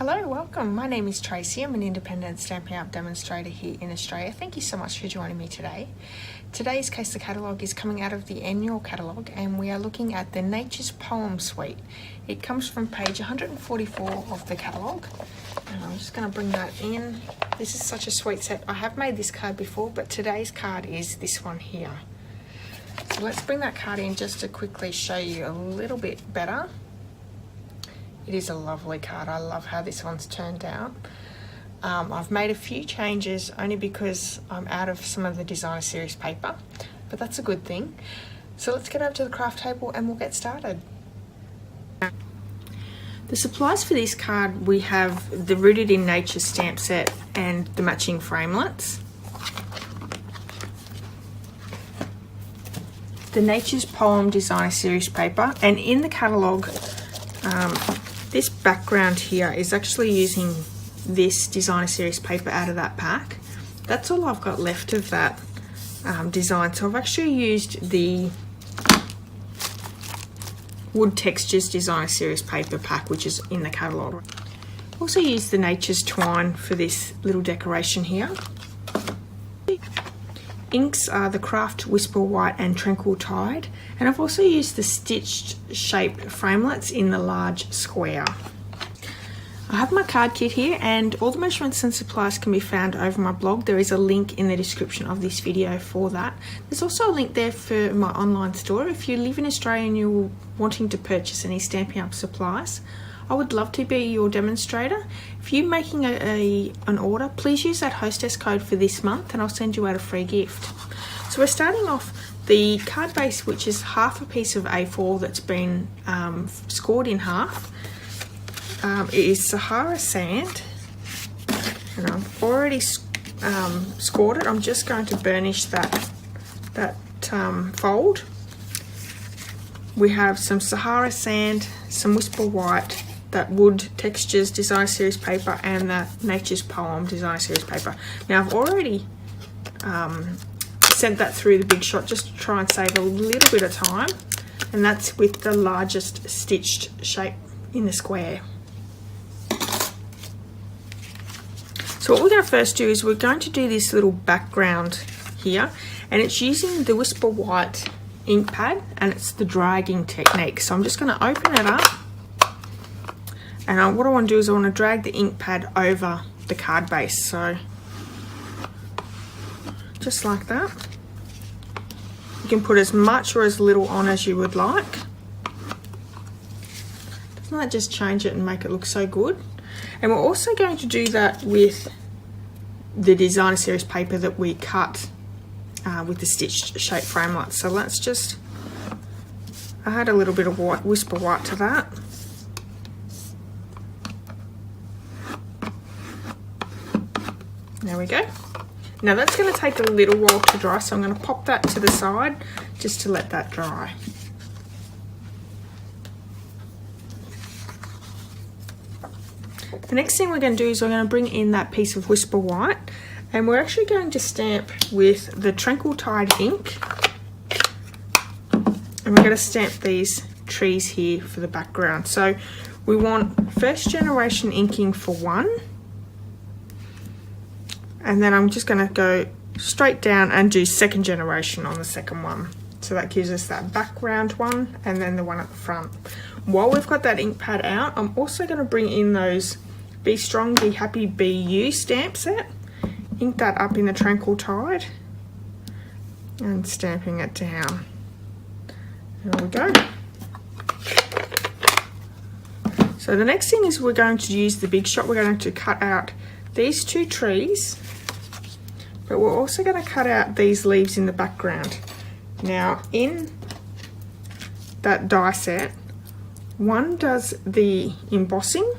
Hello, welcome. My name is Tracy. I'm an independent Stampin' Up demonstrator here in Australia. Thank you so much for joining me today. Today's CASEing the Catalogue is coming out of the Annual Catalogue, and we are looking at the Nature's Poem Suite. It comes from page 144 of the catalogue. And I'm just going to bring that in. This is such a sweet set. I have made this card before, but today's card is this one here. So let's bring that card in just to quickly show you a little bit better. It is a lovely card. I love how this one's turned out. I've made a few changes only because I'm out of some of the designer series paper, but that's a good thing. So let's get over to the craft table and we'll get started. The supplies for this card, we have the Rooted in Nature stamp set and the matching framelits. The Nature's Poem designer series paper, and in the catalogue, this background here is actually using this designer series paper out of that pack. That's all I've got left of that design. So I've actually used the Wood Textures designer series paper pack, which is in the catalogue. Also used the Nature's Twine for this little decoration here. Inks are the Craft Whisper White and Tranquil Tide, and I've also used the stitched shaped framelits in the large square. I have my card kit here, and all the measurements and supplies can be found over my blog. There is a link in the description of this video for that. There's also a link there for my online store. If you live in Australia and you're wanting to purchase any Stampin' Up supplies, I would love to be your demonstrator. If you're making an order, please use that hostess code for this month and I'll send you out a free gift. So we're starting off the card base, which is half a piece of A4 that's been scored in half. It is Sahara Sand, and I've already scored it. I'm just going to burnish that fold. We have some Sahara Sand, some Whisper White, that Wood Textures designer series paper, and the Nature's Poem designer series paper. Now I've already sent that through the Big Shot just to try and save a little bit of time, and that's with the largest stitched shape in the square. So what we're going to first do is we're going to do this little background here, and it's using the Whisper White ink pad, and it's the dragging technique. So I'm just going to open it up, and what I want to do is I want to drag the ink pad over the card base, so just like that. You can put as much or as little on as you would like. Doesn't that just change it and make it look so good? And we're also going to do that with the designer series paper that we cut with the stitched shape framelits. So let's just add a little bit of white, Whisper White to that. There we go. Now that's going to take a little while to dry, so I'm going to pop that to the side just to let that dry. The next thing we're going to do is we're going to bring in that piece of Whisper White, and we're actually going to stamp with the Tranquil Tide ink, and we're going to stamp these trees here for the background. So we want first generation inking for one, and then I'm just going to go straight down and do second generation on the second one. So that gives us that background one and then the one at the front. While we've got that ink pad out, I'm also going to bring in those Be Strong, Be Happy, Be You stamp set. Ink that up in the Tranquil Tide and stamping it down. There we go. So the next thing is we're going to use the Big Shot. We're going to cut out these two trees, but we're also going to cut out these leaves in the background. Now in that die set, one does the embossing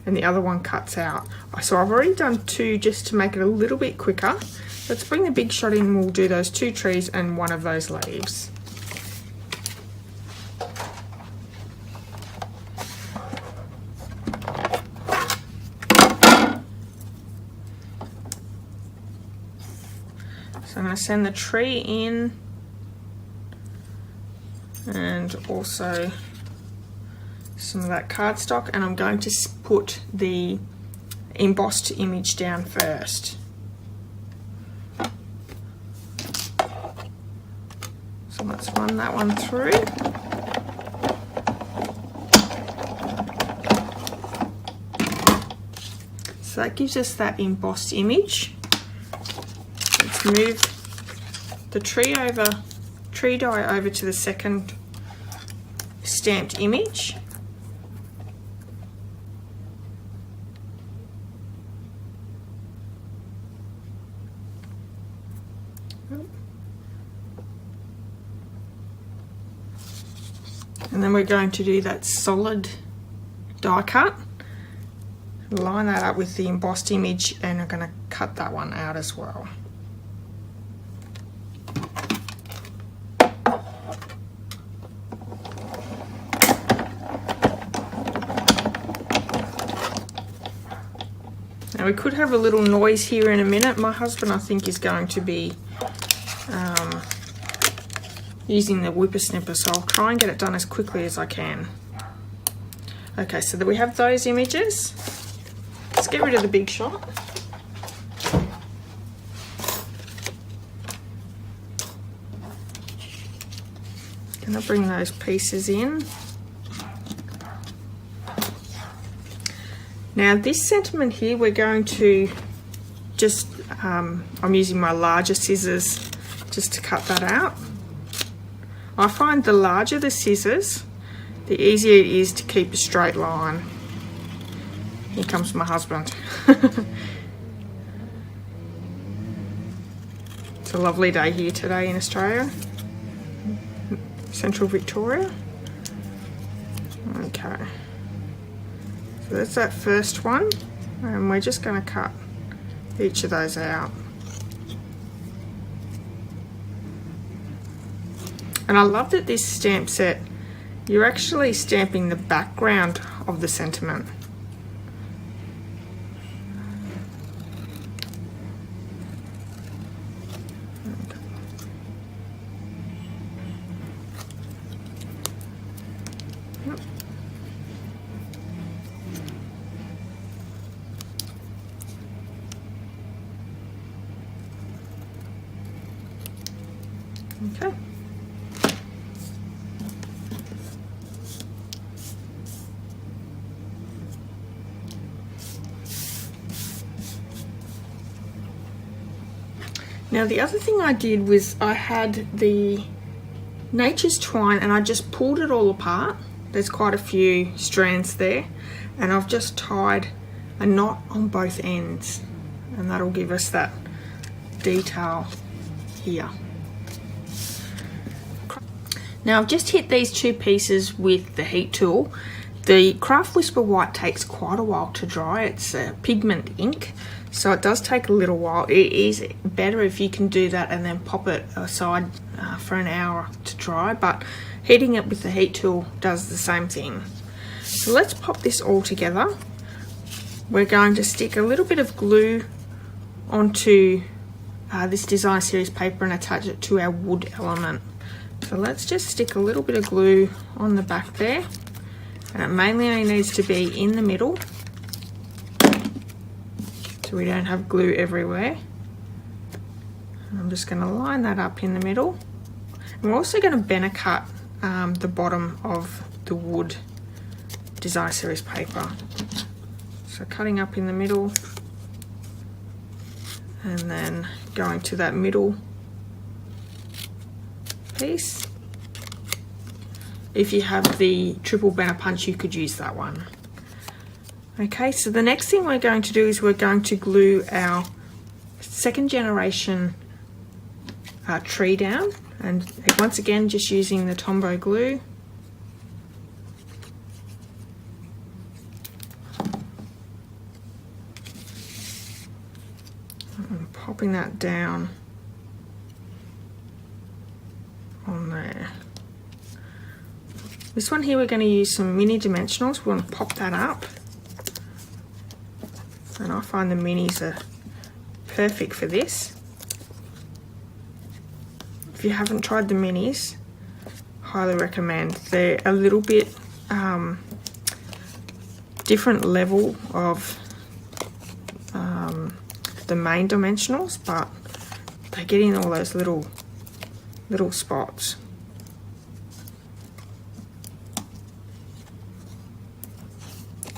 and the other one cuts out. So I've already done two just to make it a little bit quicker. Let's bring the Big Shot in. We'll do those two trees and one of those leaves. So I'm going to send the tree in and also some of that cardstock, and I'm going to put the embossed image down first. So let's run that one through. So that gives us that embossed image. Let's move the tree die over to the second stamped image. And then we're going to do that solid die cut. Line that up with the embossed image, and I'm going to cut that one out as well. Now we could have a little noise here in a minute. My husband, I think, is going to be using the whippersnipper, so I'll try and get it done as quickly as I can. Okay, so that we have those images. Let's get rid of the big shot. Gonna bring those pieces in. Now this sentiment here, we're going to just, I'm using my larger scissors just to cut that out. I find the larger the scissors, the easier it is to keep a straight line. Here comes my husband. It's a lovely day here today in Australia, Central Victoria. Okay, so that's that first one, and we're just going to cut each of those out. And I love that this stamp set, you're actually stamping the background of the sentiment. Okay. Now the other thing I did was I had the Nature's Twine and I just pulled it all apart. There's quite a few strands there, and I've just tied a knot on both ends, and that'll give us that detail here. Now I've just hit these two pieces with the heat tool. The Craft Whisper White takes quite a while to dry. It's a pigment ink, so it does take a little while. It is better if you can do that and then pop it aside for an hour to dry, but heating it with the heat tool does the same thing. So let's pop this all together. We're going to stick a little bit of glue onto this design series paper and attach it to our wood element. So let's just stick a little bit of glue on the back there, and it mainly only needs to be in the middle so we don't have glue everywhere. And I'm just going to line that up in the middle, and we're also going to bender cut the bottom of the wood design series paper. So cutting up in the middle and then going to that middle piece. If you have the triple banner punch, you could use that one. Okay, so the next thing we're going to do is we're going to glue our second generation tree down, and once again just using the Tombow glue. And popping that down on there. This one here we're going to use some mini dimensionals. We want to pop that up, and I find the minis are perfect for this. If you haven't tried the minis, highly recommend. They're a little bit different level of the main dimensionals, but they get in all those little spots.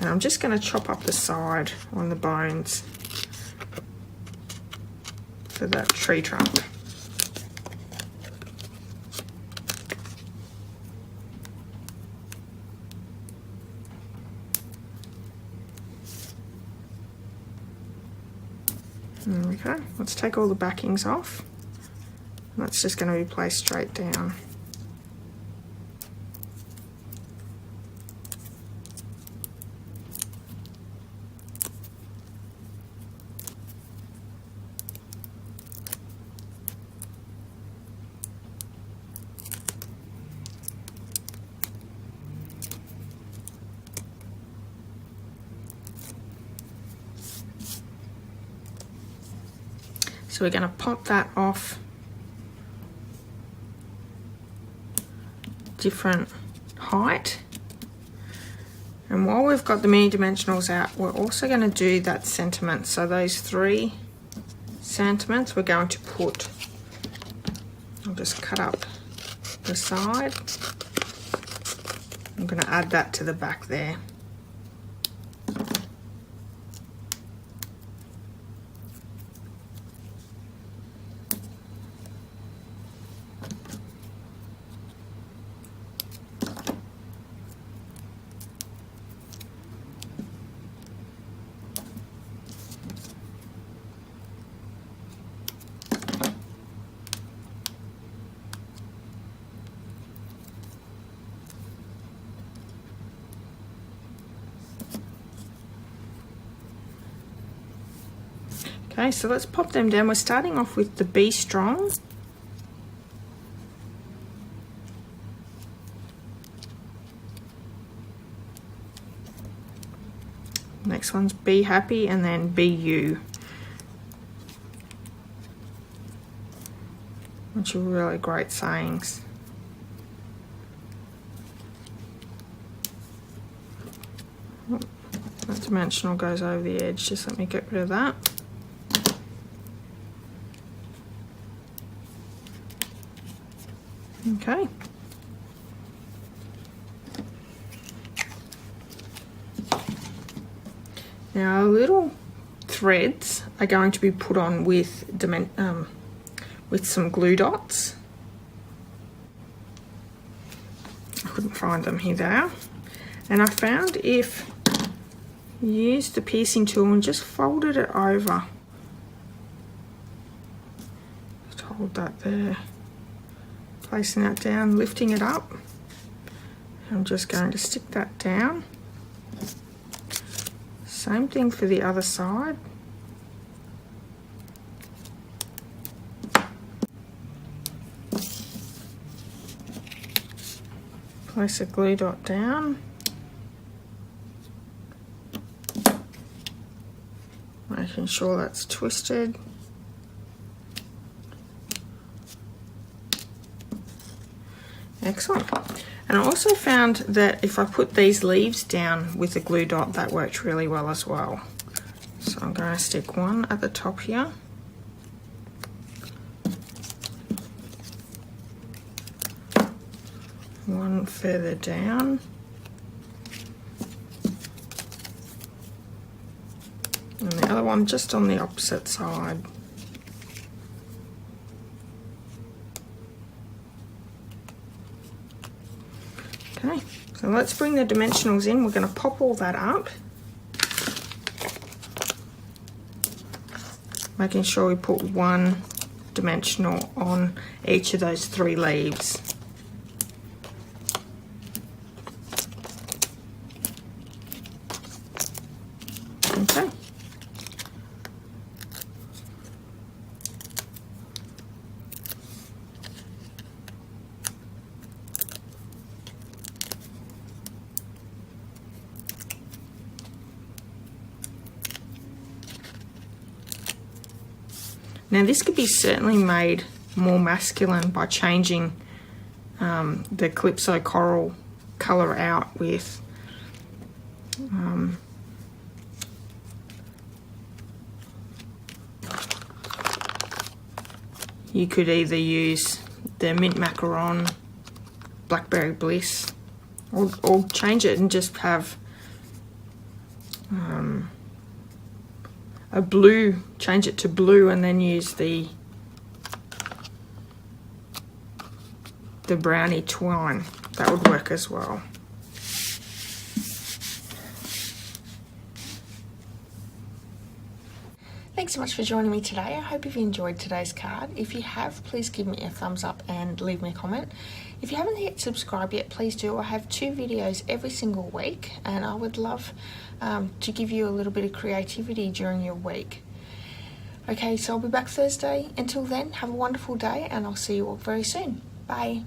And I'm just going to chop up the side on the bones for that tree trunk. Okay, let's take all the backings off. That's just going to be placed straight down. So we're going to pop that off different height. And while we've got the mini dimensionals out, we're also going to do that sentiment. So those 3 sentiments we're going to put, I'll just cut up the side. I'm going to add that to the back there. Okay, so let's pop them down. We're starting off with the Be Strong. Next one's Be Happy, and then Be You, which are really great sayings. Oh, that dimensional goes over the edge. Just let me get rid of that. Okay. Now, little threads are going to be put on with some glue dots. I couldn't find them, here they are. And I found if you use the piercing tool and just folded it over, just hold that there, placing that down, lifting it up. I'm just going to stick that down. Same thing for the other side. Place a glue dot down. Making sure that's twisted. Excellent. And I also found that if I put these leaves down with a glue dot, that worked really well as well. So I'm going to stick one at the top here. One further down. And the other one just on the opposite side. Okay, so let's bring the dimensionals in. We're going to pop all that up, making sure we put one dimensional on each of those 3 leaves. Okay. Now this could be certainly made more masculine by changing the Calypso Coral colour out with You could either use the mint macaron, blackberry bliss, or change it and just have a blue, change it to blue and then use the brownie twine. That would work as well. Thanks so much for joining me today. I hope you've enjoyed today's card. If you have, please give me a thumbs up and leave me a comment. If you haven't hit subscribe yet, please do. I have 2 videos every single week, and I would love to give you a little bit of creativity during your week. Okay, so I'll be back Thursday. Until then, have a wonderful day, and I'll see you all very soon. Bye.